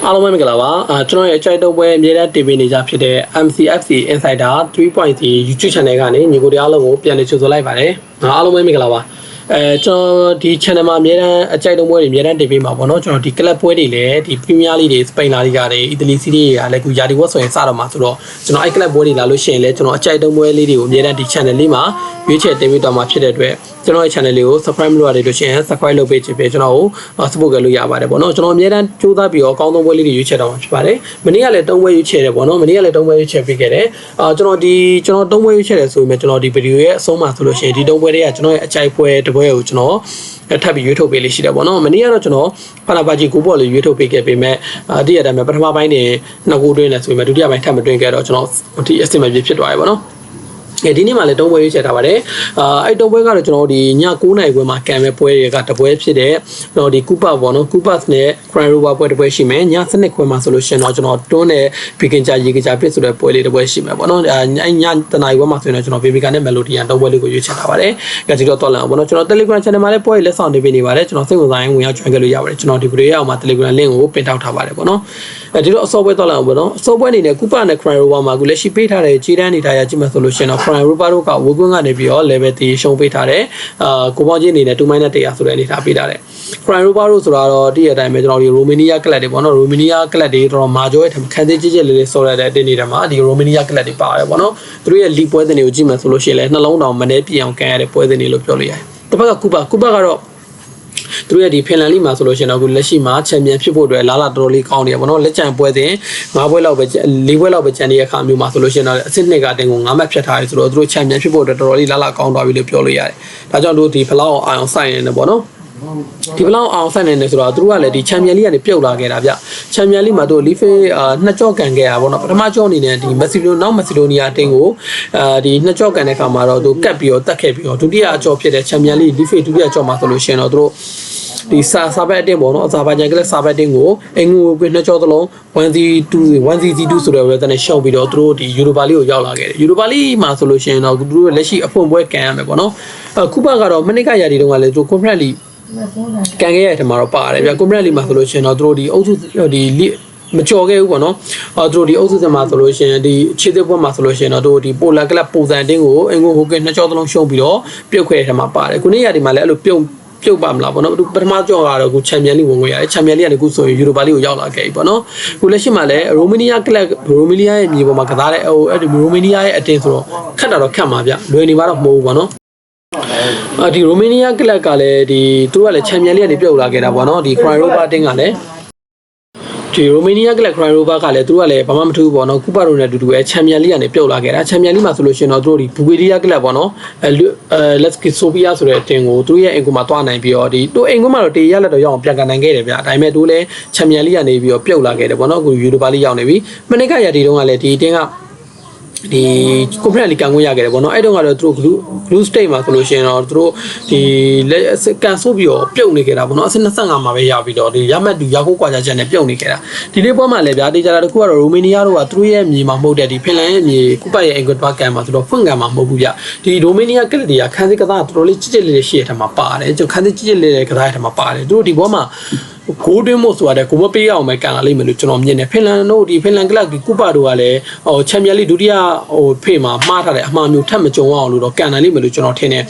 အားလုံးပဲမင်္ဂလာပါကျွန်တော်ရဲ့အကြိုက်တော့ပွဲအမြဲတမ်းတင်ပေးနေကြဖြစ်တဲ့ MCFC Insider 3.0 YouTube Channel ကနေညီကိုတရားလုံးကိုပြန်လည်ကြိုဆိုလိုက်ပါတယ်အားလုံးပဲမင်္ဂလာပါကျွန်တော်ဒီ channel မှာအများအားအကြိုက်တုံးပွဲတွေအများအားတင်ပေးမှာပေါ့နော်ကျွန်တော်ဒီ club ပွဲတွေလည်းဒီ Premier League တွေ Spain La Liga တွေ Italy Serie A တွေကလည်းခုယာဒီဝက်ဆိုရင်စတော့မှာဆိုတော့ကျွန်တော်အဲ့ club ပွဲတွေလာလို့ရှိရင်လည်းကျွန်တော်အကြိုက်တုံးပွဲလေးတွေကိုအများအားဒီ channel လေးမှာရွေးချယ်တင်ပေးတော့မှာဖြစ်တဲ့အတွက်ကျွန်တော်ရဲ့ channel လေးကို subscribe လုပ်ရတယ်လို့ရှိရင် subscribe လုပ်ပေးချင်ပြီကျွန်တော်ကို support လုပ်ရပါတယ်ပေါ့နော်ကျွန်တော်အများအားကြိုးစားပြီးတော့အကောင်းဆုံးပွဲလေးတွေရွေးချယ်တော့မှာဖြစ်ပါတယ်မနေ့ကလည်းတုံးပွဲရွေးချယ်တယ်ပေါ့နော်မနေ့ကလည်းတုံးပွဲရွေးချယ်ပေးခဲ့တယ်ကျွန်တော်တုံးပွဲရွေးချယ်တယ်ဆိုရင်ကျွန်တော်ဒီ video ရဲ့အဆုံးမှာဆိုလို့ရှိရင်ဒီတုံးပွဲတွေကကျွန်တော်ရဲ့အကြိုက်ပွဲတစ်ပွဲကိုကျွန်တော်ထပ်ပြီးရွေးထုတ်ပေးလေးရှိတယ်ပေါ့နော်မနေ့ကတော့ကျွန်တော်ဖလာပါဂျီကိုပေါ့လေးရွေးထုတ်ပေးခဲ့ပေမဲ့တည့်ရတဲ့အတိုင်းပထမပိုင်းနေနှစ်ခုတွင်းလဲဆိုပေမဲ့ဒုတိယပိုင်းထပ်မတွင်းခဲ့တော့ကျွန်တော်ဒီ estimate ဖြစ်သွားပြီပေါ့နော်ဒီနေ့မှလည်းတုံးပွဲရွေးချယ်ထားပါတယ်အဲ့တုံးပွဲကတော့ကျွန်တော်ဒီည9:00နာရီခွဲမှာကံမဲ့ပွဲတွေကတပွဲဖြစ်တဲ့ကျွန်တော်ဒီကူပါပေါ့နော်ကူပတ်နဲ့ Crown Rover ပွဲတစ်ပွဲရှိမယ်ည7:00ခွဲမှာဆိုလို့ရှိရင်တော့ကျွန်တော်တွန်းနဲ့ Vegan ကြာရေကကြာဖြစ်ဆိုတဲ့ပွဲလေးတစ်ပွဲရှိမယ်ပေါ့နော်ညတနာရီခွဲမှာဆိုရင်တော့ကျွန်တော် Vegan နဲ့ Melody တုံးပွဲလေးကိုရွေးချယ်ထားပါတယ်ကြည့်တော့တော်လာပေါ့နော်ကျွန်တော် Telegram Channel မှာလည်းပွဲလက်ဆောင်တင်ပေးနေပါတယ်ကျွန်တော်စိတ်ဝင်စားရင်ဝင်ရောက် join ခဲ့လို့ရပါတယ်ကျွန်တော်ဒီ video ရဲ့အောက်မှာ Telegram link ကိုပင်ထောက်ထားပါတယ်ပေါ့နော်ဒီလိုအစောပွဲတော်လာပေါ့နော်အစောပွဲအနေနဲ့ကူပါနဲ့ Crown Rover မှာအခုလက်ရှိပေးထားတဲ့ခြေတန်းနေထားရကြည့်မှဆိုလို့ရှိရင်တော့ Crown Rover တို့ကဝေကွန်းကနေပြီးတော့ level 3ရှုံးပေးထားတယ်ကိုပေါင်းချင်းအနေနဲ့2မိုင်းနဲ့100ဆိုတဲ့အနေထားပေးထားတယ် Crown Rover တို့ဆိုတော့တည့်ရတဲ့အတိုင်းပဲကျွန်တော်ဒီ Romania ကလပ်တွေပေါ့နော် Romania ကလပ်တွေတော်တော်မာကျော်ရဲ့ခန်းသေးကြီးကြီးလေးလေးဆော်ရတဲ့အတင်းနေတဲ့မှာဒီ Romania ကလပ်တွေပါတယ်ပေါ့နော်သူတို့ရဲ့ league ပွဲစဉ်တွေကိုကြည့်မှဆိုလို့ရှိရင်လည်းနှလုံးတောင်မနှဲပြအောင်ကန်ရတဲ့ပွဲစဉ်တွေလို့ပြောလို့ရတယ်တစ်ဖက်ကကူပါကတော့သူတို့ရဲ့ဒီဖင်လန်လိမှာဆိုလို့ရှိရင်တော့အခုလက်ရှိမှာချန်ပီယံဖြစ်ဖို့အတွက်လာလာတော်တော်လေးကောင်းနေရပါတော့လက်ချန်ပွဲစဉ်5ပွဲလောက်ပဲ4ပွဲလောက်ပဲချန်တဲ့အခါမျိုးမှာဆိုလို့ရှိရင်တော့အဆင့်2ကတင်ကို9မှတ်ဖြတ်ထားတယ်ဆိုတော့သူတို့ချန်ပီယံဖြစ်ဖို့အတွက်တော်တော်လေးလာလာကောင်းသွားပြီလို့ပြောလို့ရတယ်ဒါကြောင့်တို့ဒီဖလောက်အောင်ဆိုင်နေတယ်ပေါ့နော်ဒီဘလောက်အောင်ဆက်နေတယ်ဆိုတော့သူတို့ကလည်းဒီချန်ပီယံလိကနေပြုတ်လာခဲ့တာဗျချန်ပီယံလိမှာသူလီဖေးနှစ်ကြော့ကန်ခဲ့တာပေါ့နော်ပထမကြော့အနေနဲ့ဒီမက်ဆီလိုနီယာတင်းကိုဒီနှစ်ကြော့ကန်တဲ့ခါမှာတော့သူကတ်ပြီးတော့တတ်ခဲ့ပြီးတော့ဒုတိယအကြော့ဖြစ်တဲ့ချန်ပီယံလိလီဖေးဒုတိယကြော့မှာဆိုလို့ရှိရင်တော့သူတို့ဒီစာဘက်အတင်းပေါ့နော်အစာဘာဂျန်ကလေးစာဘက်တင်းကိုအင်္ဂုကိုနှစ်ကြော့သလုံး 1C2 ဆိုတဲ့ဝက်နဲ့ရှောင်းပြီးတော့သူတို့ဒီယူရိုပါလိကိုရောက်လာခဲ့တယ်ယူရိုပါလိမှာဆိုလို့ရှိရင်တော့သူတို့လက်ရှိအဖွင့်ပွဲကန်ရမယ်ပေါ့နော်ခုပါကတော့မနစ်ကရာဒီတုန်းကလည်းသူကွန်ဖရက်လိကန်ခဲ့ရတဲ့မှာတော့ပါတယ်ဗျကွန်ဖရက်လိမှာဆိုလို့ရှိရင်တော့သူတို့ဒီအုပ်စုဒီမကြော်ခဲ့ဘူးပေါ့နော်သူတို့ဒီအုပ်စုစမှာဆိုလို့ရှိရင်ဒီခြေသေးပွဲမှာဆိုလို့ရှိရင်တော့တို့ဒီပိုလန်ကလပ်ပုံစံတင်းကိုအင်္ဂုဟိုကနှစ်ကြော့သလုံးရှုံးပြီးတော့ပြုတ်ခဲ့တဲ့မှာပါတယ်ခုနေ့ရာဒီမှာလည်းအဲ့လိုပြုတ်ပါမလားပေါ့နော်ပထမကြော့ကတော့ခုချန်ပီယံလိဝင်ခွင့်ရတယ်ချန်ပီယံလိကနေခုဆိုရင်ယူရိုပါလိကိုရောက်လာခဲ့ပြီပေါ့နော်ခုလက်ရှိမှာလည်းရိုမေးနီးယားကလပ်ရိုမေးနီးယားရဲ့မြေပေါ်မှာကစားတဲ့အဲ့ဒီရိုမေးနီးယားရဲ့အတင်းဆိုတော့ခက်တာတော့ခက်မှာဗျလွယ်နေမှာတော့မဟုတ်ဘူးပေါ့နော်ဒီရိုမေးနီးယားကလပ်ကလည်းဒီသူတို့ကလည်းချန်ပီယံလိကနေပြုတ်လာခဲ့တာပေါ့နော်ဒီ Crown Rover အတင်းကလည်းဒီရိုမေးနီးယားကလပ် Crown Rover ကလည်းသူတို့ကလည်းဘာမှမထူးဘူးပေါ့နော်ကူပါရိုနဲ့အတူတူပဲချန်ပီယံလိကနေပြုတ်လာခဲ့တာချန်ပီယံလိမှာဆိုလို့ရှိရင်တော့သူတို့ဒီဘူဂေရီးယားကလပ်ပေါ့နော်let's get Sofia ဆိုတဲ့အတင်းကိုသူတို့ရဲ့အင်ကွန်မှာတွားနိုင်ပြီးတော့ဒီတို့အင်ကွန်မှာတော့တေးရလက်တော့ရအောင်ပြန်ကန်နိုင်ခဲ့တယ်ဗျဒါပေမဲ့သူလည်းချန်ပီယံလိကနေပြီးတော့ပြုတ်လာခဲ့တယ်ပေါ့နော်အခုယူရိုပါလိရောက်နေပြီမနေ့ကရဒီတုန်းကလည်းဒီအတင်းကဒီကွန်ဖရက်လီကန်ခွင့်ရခဲ့တယ်ပေါ့နော်အဲ့တုန်းကတော့သူတို့ blue state မှာဆိုလို့ရှိရင်တော့သူတို့ဒီကန်ဆိုးပြီးတော့ပြုတ်နေခဲ့တာပေါ့နော်အဆင့်25မှာပဲရပြီးတော့ဒီရမတ်တူရခိုးကွာကြချက်နဲ့ပြုတ်နေခဲ့တာဒီလေးပွဲမှာလည်းဗျာတေချာတာတခုကတော့ရိုမေးနီးယားတို့ကသူတို့ရဲ့မြေမှာမဟုတ်တဲ့ဒီဖင်လန်ရဲ့မြေကုပတ်ရဲ့အင်္ဂွတ်ဘကန်မှာဆိုတော့ဖွင့်ကန်မှာမဟုတ်ဘူးဗျဒီရိုမေးနီးယားကလပ်တွေကခန်းစစ်ကစားတော်တော်လေးကြစ်ကြစ်လေးရှိတဲ့ထက်မှာပါတယ်ကျွန်တော်ခန်းစစ်ကြစ်ကြစ်လေးကစားတဲ့ထက်မှာပါတယ်သူတို့ဒီပွဲမှာဂိုးတွင်းမို့ဆိုရတယ်ကိုမပေးအောင်ပဲကန်လာလိမ့်မယ်လို့ကျွန်တော်မြင်တယ်ဖင်လန်တို့ဒီဖင်လန်ကလပ်ကူပါတို့ကလည်းချန်ပီယံလိဒုတိယဖေးမှာမှားထားတဲ့အမှားမျိုးထပ်မကြုံအောင်လို့တော့ကန်လာလိမ့်မယ်လို့ကျွန်တော်ထင်တယ်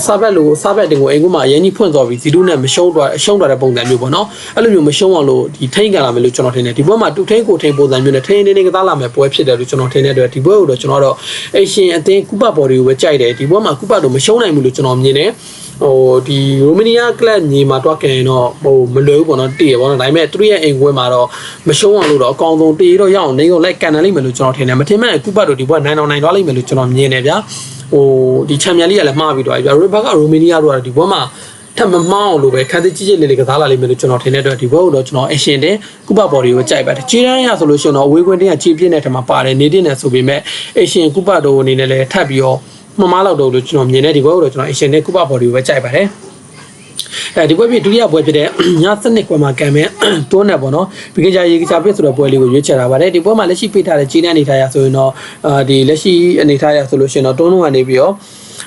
စာဘက်တင်ကိုအင်ကွန်းမှာအရင်ကြီးဖွင့်သွားပြီးဇီဒုနဲ့မရှုံးသွားတဲ့ပုံစံမျိုးပေါ့နော်အဲ့လိုမျိုးမရှုံးအောင်လို့ဒီထိန်းကန်လာမယ်လို့ကျွန်တော်ထင်တယ်ဒီဘက်မှာတူထိန်းကိုထိန်းပုံစံမျိုးနဲ့ထိန်းနေကစားလာမယ်ပွဲဖြစ်တယ်လို့ကျွန်တော်ထင်တဲ့အတွက်ဒီဘက်ကိုတော့ကျွန်တော်တော့အေရှင်အသင်းကူပါဘော်ဒီကိုပဲကြိုက်တယ်ဒီဘက်မှာကူပါတို့မရှုံးနိုင်ဘူးလို့ကျွန်တော်မြင်တယ်ဒီရိုမေးနီးယားကလပ်ညီမှာတွားကန်တော့မလွယ်ဘူးပေါ့နော်တည်ရပေါ့နော်ဒါပေမဲ့သူတို့ရဲ့အိမ်ခွဲမှာတော့မရှုံးအောင်လို့တော့အကောင်ဆုံးတည်တော့ရအောင်နေကုန်လိုက်ကန်နိုင်လိမ့်မယ်လို့ကျွန်တော်ထင်တယ်မထင်မဲ့ကူပါတို့ဒီဘက်နိုင်သွားလိမ့်မယ်လို့ကျွန်တော်မြင်တယ်ဗျာဒီချန်ပီယံလိကလည်းမှားပြီးတော့ဗျာရိုဘက်ကရိုမေးနီးယားတို့ကဒီဘက်မှာထပ်မမောင်းလို့ပဲခန်းသေးကြီးလေးကစားလာလိမ့်မယ်လို့ကျွန်တော်ထင်တဲ့အတွက်ဒီဘက်ကိုတော့ကျွန်တော်အရှင်တဲ့ကူပါဘော်ဒီကိုကြိုက်ပါတယ်ခြေတန်းရဆိုလို့ရှိရင်တော့အဝေးခွင့်တင်းကခြေပြင်းတဲ့ထမှာပါတယ်နေတင်းနဲ့ဆိုပေမဲ့အရှင်ကူပါတို့အနေနဲ့လည်းထပ်ပြီးတော့မမားလောက်တော့လို့ကျွန်တော်မြင်တဲ့ဒီဘက်ကိုတော့ကျွန်တော်အရှင်တဲ့ကူပါဘော်ဒီကိုပဲကြိုက်ပါတယ်ဒီပွဲပြဒုတိယပွဲဖြစ်တဲ့ည7:00ခွဲမှာကံမဲ့တွန်းနေပေါ့နော်ဘီကင်ဂျာရေကစားပြဆိုတဲ့ပွဲလေးကိုရွေးချယ်ထားပါတယ်ဒီပွဲမှာလက်ရှိပေးထားတဲ့ကြီးတဲ့အနေထားရဆိုရင်တော့ဒီလက်ရှိအနေထားရဆိုလို့ရှိရင်တော့တွန်းလုံးကနေပြီးတော့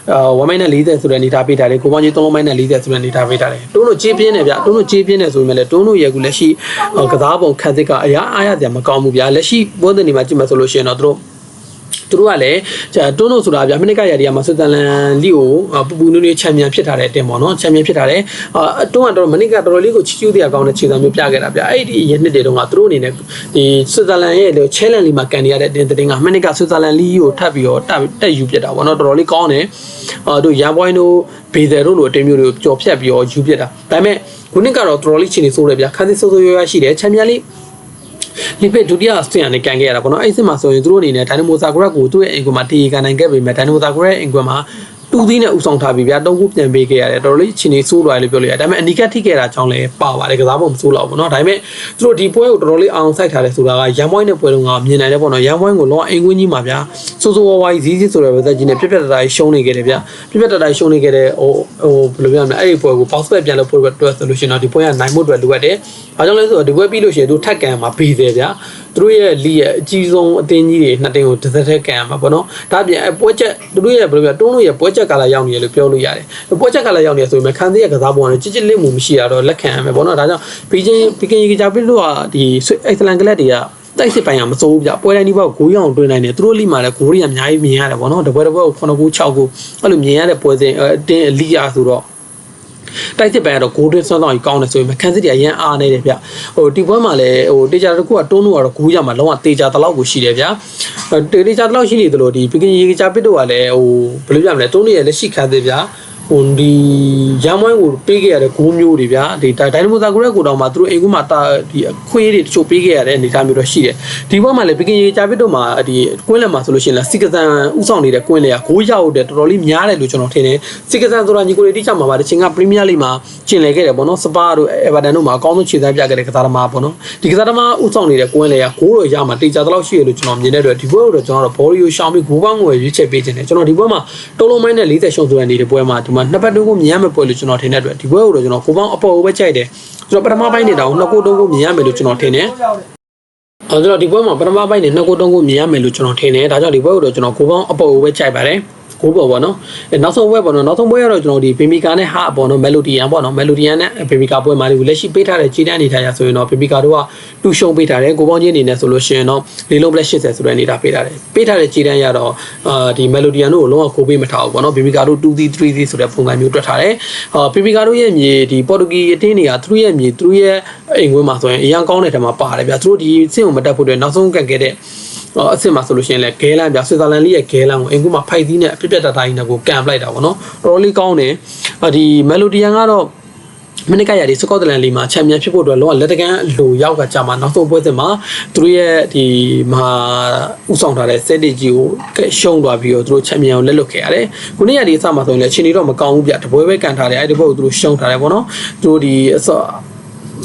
1မိုင်နဲ့40ဆိုတဲ့အနေထားပေးထားတယ်ကိုပေါင်းကြီး3မိုင်နဲ့40ဆိုတဲ့အနေထားပေးထားတယ်တွန်းတို့ကြေးပြင်းတယ်ဗျတွန်းတို့ကြေးပြင်းတယ်ဆိုရင်လည်းတွန်းတို့ရဲ့ကူလက်ရှိကစားပုံခက်သစ်ကအရာအားရစရာမကောင်းဘူးဗျလက်ရှိပွဲစဉ်တွေမှာကြည့်မှဆိုလို့ရှိရင်တော့သူတို့ကလည်းတွန်းတို့ဆိုတာဗျမိနစ်ကရာဒီယာမှာဆွစ်ဇာလန်လီကိုပူပူနွေးနွေးချန်ပီယံဖြစ်ထားတဲ့အတင်ပေါ့နော်ချန်ပီယံဖြစ်ထားတယ်တွန်းကတော့မိနစ်ကတော်တော်လေးကိုချီးကျူးတရားကောင်းတဲ့ခြေစံမျိုးပြခဲ့တာဗျအဲ့ဒီရနှစ်တွေတုန်းကသူတို့အနေနဲ့ဒီဆွစ်ဇာလန်ရဲ့ချဲလန်လီမှာကန်နေရတဲ့အတင်ကမိနစ်ကဆွစ်ဇာလန်လီကိုထပ်ပြီးတော့တက်ယူပြတာပေါ့နော်တော်တော်လေးကောင်းတယ်တို့ရန်ပွိုင်းတို့ဘေဇယ်တို့လိုအတင်မျိုးတွေကိုကြော်ဖြတ်ပြီးတော့ယူပြတာဒါပေမဲ့ခုနှစ်ကတော့တော်တော်လေးချီနေဆိုးတယ်ဗျခန်းစစ်ဆိုးရွားရှိတယ်ချန်ပီယံလီလီဖက်ဒုတိယစတင်အနေကန်ခဲ့ရတာပေါ့နော်အဲ့စစ်မှာဆိုရင်သူတို့အနေနဲ့ဒိုင်နမိုဇာဂရက်ကိုသူ့ရဲ့အင်ကွန်မှာတီကန်နိုင်ခဲ့ပေမဲ့ဒိုင်နမိုဇာဂရက်အင်ကွန်မှာတူသီးနဲ့ဥဆောင်ထားပြီးဗျာတုံးခုပြန်ပေးခဲ့ရတယ်တော်တော်လေးချင်းနေဆိုးသွားတယ်လို့ပြောလို့ရတယ်ဒါပေမဲ့အနီကထိခဲ့တာကြောင့်လည်းပါပါတယ်ကစားပုံမဆိုးတော့ဘူးเนาะဒါပေမဲ့သူတို့ဒီပွဲကိုတော်တော်လေးအောင်စိုက်ထားတယ်ဆိုတာကရန်ပွိုင်းနဲ့ပွဲလုံးကမြင်နိုင်တယ်ပေါ့နော်ရန်ပွိုင်းကိုလောအင်ကွင်းကြီးမှာဗျာစိုးစိုးဝါးဝါးကြီးဈေးဆိုတဲ့ဗဇက်ကြီးနဲ့ပြက်ပြက်တတာရှုံးနေခဲ့တယ်ဗျာပြက်ပြက်တတာရှုံးနေခဲ့တဲ့ဟိုဘယ်လိုပြောမလဲအဲ့ဒီပွဲကိုပေါက်စပက်ပြန်လို့ပွဲတွဲဆိုလို့ရှိရင်တော့ဒီပွဲကနိုင်မှုအတွက်လိုအပ်တယ်ဘာကြောင့်လဲဆိုတော့ဒီပွဲပြီးလို့ရှိရင်သူထက်ကန်မှာဘေးတယ်ဗျာသူတို့ရဲ့လီရဲ့အကြီးဆုံးအတင်းကြီးတွေနှစ်တင်းကိုတစ်သက်ထက်ကန်မှာပေါ့နော်ဒါပြင်ပွဲချက်သူတို့ရဲ့ဘယ်လိုပြောတွန်းလို့ရဲ့ပွဲချက်ကလာရောက်နေရလို့ပြောလို့ရတယ်ပွဲချက်ကလာရောက်နေဆိုပေမဲ့ခန်းသေးရဲ့ကစားပုံကကြစ်ကြစ်လေးမှုမရှိရတော့လက်ခံရမယ်ပေါ့နော်ဒါကြောင့်ပီကင်ရီကကြပစ်လို့ကဒီအက်ဆလန်ကလပ်တွေကတိုက်စစ်ပိုင်းကမစိုးဘူးဗျပွဲတိုင်းဒီဘောက်ဂိုးရောင်တွင်းနိုင်တယ်သူတို့လိမှာလည်းဂိုးတွေအများကြီးမြင်ရတယ်ပေါ့နော်တပွဲတစ်ပွဲကို9ဂိုး6ဂိုးအဲ့လိုမြင်ရတဲ့ပွဲစဉ်အတင်းလီယာဆိုတော့တိုက်စစ်ပိုင်းကတော့ဂိုးတွင်းစွမ်းဆောင်ကြီးကောင်းတယ်ဆိုရင်ခန်းစစ်တွေအရင်အားနေတယ်ဗျဟိုဒီပွဲမှာလည်းဟိုတေချာတစ်ခုကတွန်းလို့ကတော့ဂိုးရမှာလုံးဝတေချာတလောက်ကိုရှိတယ်ဗျတေချာတလောက်ရှိနေသလိုဒီပီကင်ရီကကြပစ်တော့ကလည်းဟိုဘယ်လိုပြမလဲတွန်းလို့ရလက်ရှိခန်းစစ်ဗျဟိုဒီရန်မွိုင်းကိုပေးခဲ့ရတဲ့ဂိုးမျိုးတွေဗျာဒီဒိုင်နမိုဇာဂရက်ကိုတောင်မှသူတို့အိမ်ကူမှာဒီအခွေးတွေတချို့ပေးခဲ့ရတဲ့အနေအထားမျိုးတော့ရှိတယ်ဒီဘက်မှာလည်းပီကင်ရီဂျာပစ်တို့မှာဒီကွင်းလက်မှာဆိုလို့ရှိရင်လည်းစီကဇန်ဥဆောင်နေတဲ့ကွင်းလက်ကဂိုးရောက်တဲ့တော်တော်လေးများတယ်လို့ကျွန်တော်ထင်တယ်စီကဇန်ဆိုတာညီကိုတွေတိကျမှာပါတချင်ကပရီးမီးယားလိမှာကျင်လည်ခဲ့တယ်ပေါ့နော်စပါတို့အေဗာတန်တို့မှာအကောင်းဆုံးခြေစမ်းပြခဲ့တဲ့ကစားသမားပေါ့နော်ဒီကစားသမားဥဆောင်နေတဲ့ကွင်းလက်ကဂိုးတော့ရမှာတေချာတလောက်ရှိရလို့ကျွန်တော်မြင်တဲ့အတွက်ဒီဘက်တော့ကျွန်တော်တို့ဘော်ရီယိုရှောင်းပြီးဂိုးကောင်းကိုရွေးချယ်ပေးခြင်းတယ်ကျွန်တော်ဒီဘက်မှာတုံးလုံးမိုင်းနဲ့40ရှုံးဆိုတဲ့နေတဲ့ပွဲမှာဒီမှာနှစ်ပတ်တိုးကိုမြင်ရမယ်ပွဲလို့ကျွန်တော်ထင်တဲ့အတွက်ဒီပွဲကိုတော့ကျွန်တော်ကိုပေါင်းအပေါ်ကိုပဲကြိုက်တယ်ကျွန်တော်ပထမပိုင်းနေတော့နှစ်ကိုတုံးကိုမြင်ရမယ်လို့ကျွန်တော်ထင်တယ်အဲ့တော့ဒီပွဲမှာပထမပိုင်းနေနှစ်ကိုတုံးကိုမြင်ရမယ်လို့ကျွန်တော်ထင်တယ်ဒါကြောင့်ဒီပွဲကိုတော့ကျွန်တော်ကိုပေါင်းအပေါ်ကိုပဲကြိုက်ပါတယ်ကိုပေါ့ပေါ့နော်နောက်ဆုံးပွဲပေါ့နော်နောက်ဆုံးပွဲကတော့ကျွန်တော်ဒီဘေမီကာနဲ့ဟာပေါ့နော်မယ်လိုဒီယန်ပေါ့နော်မယ်လိုဒီယန်နဲ့ဘေမီကာပွဲမှာဒီလက်ရှိပေးထားတဲ့ခြေတန်းအနေထားရဆိုရင်တော့ဘေမီကာတို့ကတူရှုံပေးထားတယ်ကိုပေါင်းချင်းအနေနဲ့ဆိုလို့ရှိရင်တော့လေးလုံးပလက်80ဆိုတဲ့အနေထားပေးထားတယ်ပေးထားတဲ့ခြေတန်းရတော့ဒီမယ်လိုဒီယန်တို့ကိုလုံးဝကိုပေးမထားဘူးပေါ့နော်ဘေမီကာတို့ 2-3 ဆိုတဲ့ပုံစံမျိုးတွက်ထားတယ်ဘေမီကာတို့ရဲ့မြေဒီပေါ်တူဂီအတင်းတွေကသူတို့ရဲ့မြေသူတို့ရဲ့အိမ်ကွင်းမှာဆိုရင်အရန်ကောင်းတဲ့ထဲမှာပါတယ်ဗျာသူတို့ဒီစင့်ကိုမတက်ဖို့အတွက်နောက်ဆုံးကတ်ခဲ့တဲ့အစ်စ်မှာဆိုလို့ရှိရင်လည်းဂဲလန်ပြဆွစ်ဇာလန်လေးရဲ့ဂဲလန်ကိုအင်ကူမှာဖိုက်သီးနဲ့ပြပြတတိုင်းနဲ့ကိုကန်ပလိုက်တာပေါ့နော်တော်တော်လေးကောင်းတယ်ဒီမယ်လိုဒီယန်ကတော့မနစ်ကရဒီစကော့တလန်လီမှာချန်ပီယံဖြစ်ဖို့အတွက်လောကလက်တကန်းလိုရောက်ကကြာမှာနောက်ဆုံးပွဲစဉ်မှာသူတို့ရဲ့ဒီမှာဥဆောင်ထားတဲ့စက်တီဂျီကိုရှုံးသွားပြီးတော့သူတို့ချန်ပီယံကိုလက်လွတ်ခဲ့ရတယ်ခုနေ့ရဒီအစမှာဆိုရင်လည်းအချိန်ကြီးတော့မကောင်းဘူးဗျတပွဲပဲကန်ထားတယ်အဲ့ဒီဘက်ကိုသူတို့ရှုံးထားတယ်ပေါ့နော်သူတို့ဒ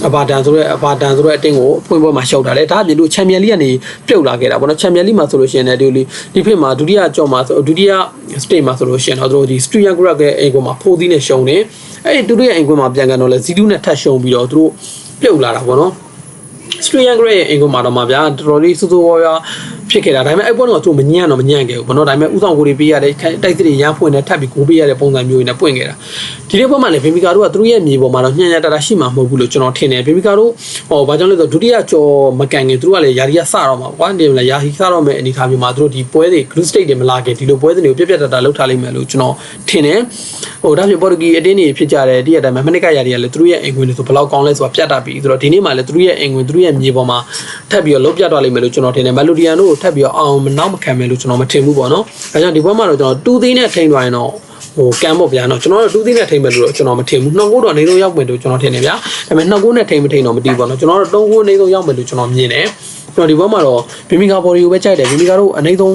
ီအဘာတန်ဆိုတဲ့အတင်းကိုဖွင့်ပွဲမှာရှောက်ထားတယ်ဒါအပြင်တို့ချန်ပီယံလိကနေပြုတ်လာခဲ့တာပေါ့နော်ချန်ပီယံလိမှာဆိုလို့ရှိရင်လည်းဒီဖိမှာဒုတိယကြော်မှာဆိုဒုတိယစတေးမှာဆိုလို့ရှိရင်တော့တို့ဒီစတူရန်ဂရက်ရဲ့အိမ်ကွန်မှာဖိုးသီးနဲ့ရှုံတယ်အဲ့ဒီတို့ရဲ့အိမ်ကွန်မှာပြန်ကန်တော့လဲဇီတူးနဲ့ထပ်ရှုံပြီးတော့တို့ပြုတ်လာတာပေါ့နော်စတူရန်ဂရက်ရဲ့အိမ်ကွန်မှာတော့မှဗျာတော်တော်လေးစိုးစိုးဝါးဝါးဖြစ်ခဲ့တာဒါပေမဲ့အဲ့ပွဲတော့သူမညံ့ခဲ့ဘူးဘောနော်ဒါပေမဲ့ဥဆောင်ကိုတွေပေးရတဲ့တိုက်စစ်တွေရမ်းဖွင့်နဲ့ထပ်ပြီးကိုပေးရတဲ့ပုံစံမျိုးတွေနဲ့ပွင့်ခဲ့တာဒီနေ့ပွဲမှာလည်းဘေမီကာတို့ကသူတို့ရဲ့မြေပေါ်မှာတော့ညံ့ညံ့တတာရှိမှာမဟုတ်ဘူးလို့ကျွန်တော်ထင်တယ်ဘေမီကာတို့ဘာကြောင့်လဲဆိုတော့ဒုတိယကျော်မကန်ခင်သူတို့ကလည်းယာရီကစတော့မှာကွာတင်လည်းယာရီစတော့မဲ့အနေထားမျိုးမှာသူတို့ဒီပွဲတွေ group stage တွေမလာခင်ဒီလိုပွဲစဉ်တွေကိုပြက်ပြက်တတာလောက်ထားလိမ့်မယ်လို့ကျွန်တော်ထင်တယ်ဒါပြင်ပေါ်တူဂီအတင်းတွေဖြစ်ကြတယ်တည့်ရတိုင်းမှာမနစ်ကယာရီကလည်းသူတို့ရဲ့အိမ်ဝင်တွေဆိုဘယ်လောက်ကောင်းလဲဆိုတာပြတ်တာပြီးဆိုတော့ဒီနေ့မှာလည်းသူတို့ရဲ့အိမ်ဝင်သူတို့ရဲ့မြေပေါ်မှာထပ်ပြီးတော့လုံးပြတ်သွားလိမ့်မယ်လို့ကျွန်တော်ထင်တယ်မယ်လိုဒီယန်တို့ကိုထပ်ပြီးတော့အောင်နောက်မခံမယ်လို့ကျွန်တော်မထင်ဘူးပေါ့နော်ဒါကြောင့်ဒီဘက်မှာတော့ကျွန်တော်2သိန်းနဲ့ထိန်းသွားရင်တော့ဟိုကမ်ပေါ့ဗျာနော်ကျွန်တော်တို့2သိန်းနဲ့ထိန်းမယ်လို့တော့ကျွန်တော်မထင်ဘူး2ဂိုးတော့အနေနဲ့ရောက်မယ်လို့ကျွန်တော်ထင်တယ်ဗျာဒါပေမဲ့2ဂိုးနဲ့ထိန်းမထိန်းတော့မသိဘူးပေါ့နော်ကျွန်တော်တို့3ဂိုးအနေနဲ့ရောက်မယ်လို့ကျွန်တော်မြင်တယ်ကျွန်တော်ဒီဘက်မှာတော့ဘေမီကာဘော်ဒီကိုပဲကြိုက်တယ်ဘေမီကာတို့အနေဆုံး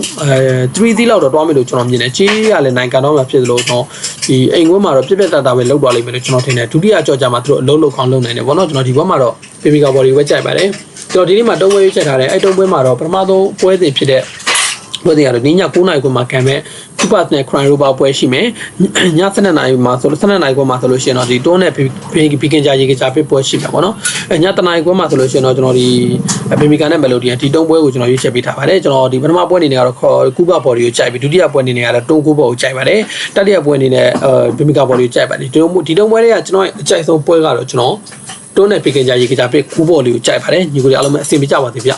3သီးလောက်တော့တွားမယ်လို့ကျွန်တော်မြင်တယ်ချေးရလည်းနိုင်ကန်တော့မှဖြစ်သလိုတော့ဒီအိမ်ကွင်းမှာတော့ပြက်ပြက်တတာပဲလောက်သွားလိမ့်မယ်လို့ကျွန်တော်ထင်တယ်ဒုတိယကြော့ကြမှာသူတို့အလုံးလုံးကောင်းလုံးနိုင်တယ်ပေါ့နော်ကျွန်တော်ဒီဘက်မှာတော့ဘေမီကာဘော်ဒီကိုပဲကြိုက်ပါတယ်ကျွန်တော်ဒီနေ့မှာ3ပွဲရွေးချက်ထားတယ်အဲ့3ပွဲမှာတော့ပထမဆုံးပွဲစဉ်ဖြစ်တဲ့ ပွဲတွေကတော့ဒီည9နာရီခွဲမှာခံမဲ့ Cooper နဲ့ Crime Rover ပွဲရှိမယ်ည7နာရီမှာဆိုလို့7နာရီခွဲမှာဆိုလို့ရှိရင်တော့ဒီတွန်းနဲ့ဘီကင်ဂျာရေကကြာဖြစ်ပွဲရှိမှာပေါ့နော်ညတနာရီခွဲမှာဆိုလို့ရှိရင်တော့ကျွန်တော်ဒီဘီမီကန်နဲ့ Melody ဒီတုံးပွဲကိုကျွန်တော်ရွေးချယ်ပေးထားပါတယ်ကျွန်တော်ဒီပထမပွဲအနေနဲ့ကတော့ Cooper Body ကိုကြိုက်ပြီးဒုတိယပွဲအနေနဲ့ကတော့တုံးCooperကိုကြိုက်ပါတယ်တတိယပွဲအနေနဲ့ဘီမီကန် Body ကိုကြိုက်ပါတယ်ဒီတုံးပွဲတွေကကျွန်တော်အကြိုက်ဆုံးပွဲကတော့ကျွန်တော်တွန်းနဲ့ဘီကင်ဂျာရေကကြာဖြစ်Cooper လေးကိုကြိုက်ပါတယ်ညီကိုတွေအားလုံးပဲအဆင်ပြေကြပါသေးဗျ